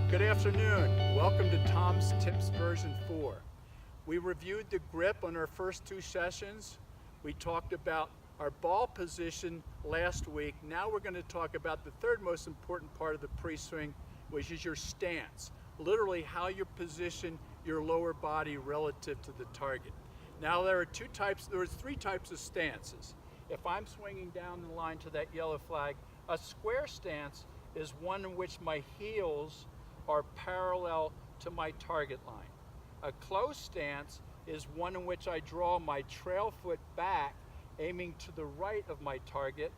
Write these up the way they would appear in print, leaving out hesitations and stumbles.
Good afternoon. Welcome to Tom's Tips version 4. We reviewed the grip on our first two sessions. We talked about our ball position last week. Now we're going to talk about the third most important part of the pre-swing, which is your stance. Literally how you position your lower body relative to the target. Now there are three types of stances. If I'm swinging down the line to that yellow flag, a square stance is one in which my heels are parallel to my target line. A closed stance is one in which I draw my trail foot back, aiming to the right of my target.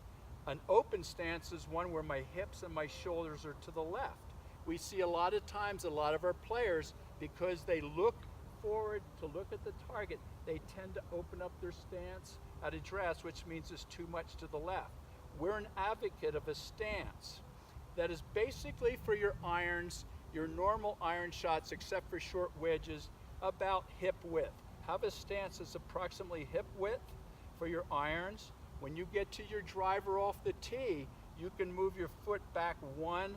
An open stance is one where my hips and my shoulders are to the left. We see a lot of times, a lot of our players, because they look forward to look at the target, they tend to open up their stance at address, which means it's too much to the left. We're an advocate of a stance that is basically for your irons, your normal iron shots, except for short wedges, about hip width. Have a stance that's approximately hip width for your irons. When you get to your driver off the tee, you can move your foot back 1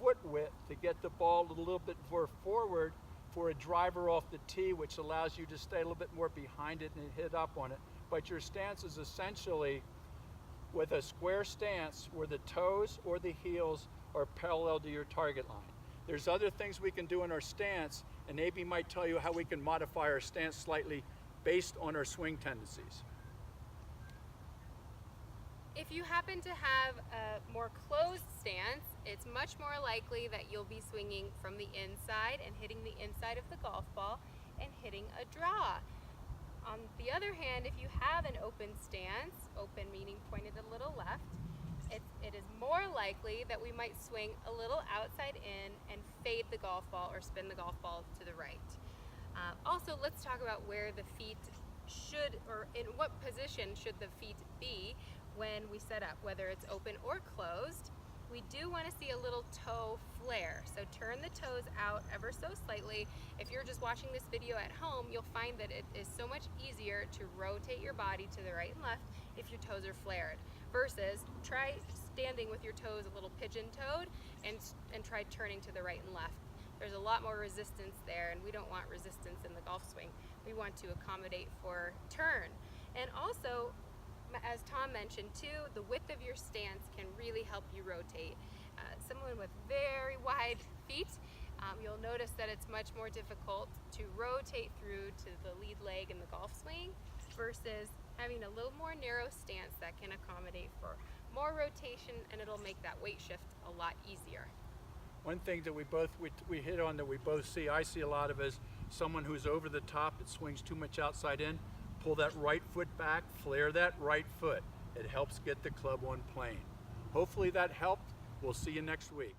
foot width to get the ball a little bit more forward for a driver off the tee, which allows you to stay a little bit more behind it and hit up on it. But your stance is essentially with a square stance where the toes or the heels are parallel to your target line. There's other things we can do in our stance, and AB might tell you how we can modify our stance slightly based on our swing tendencies. If you happen to have a more closed stance, it's much more likely that you'll be swinging from the inside and hitting the inside of the golf ball and hitting a draw. On the other hand, if you have an open stance, open meaning pointed a little left, it is more likely that we might swing a little outside in and fade the golf ball or spin the golf ball to the right. Also, let's talk about where the feet should, or in what position should the feet be when we set up, whether it's open or closed. We do want to see a little toe flare, so turn the toes out ever so slightly. If you're just watching this video at home, you'll find that it is so much easier to rotate your body to the right and left if your toes are flared, versus try standing with your toes a little pigeon-toed and try turning to the right and left. There's a lot more resistance there, and we don't want resistance in the golf swing. We want to accommodate for turn. And also, as Tom mentioned too, the width of your stance can really help you rotate. Someone with very wide feet, you'll notice that it's much more difficult to rotate through to the lead leg in the golf swing versus having a little more narrow stance that can accommodate for more rotation, and it'll make that weight shift a lot easier. One thing that we hit on that we both see, I see a lot of, is someone who's over the top that swings too much outside in. Pull that right foot back, flare that right foot. It helps get the club on plane. Hopefully that helped. We'll see you next week.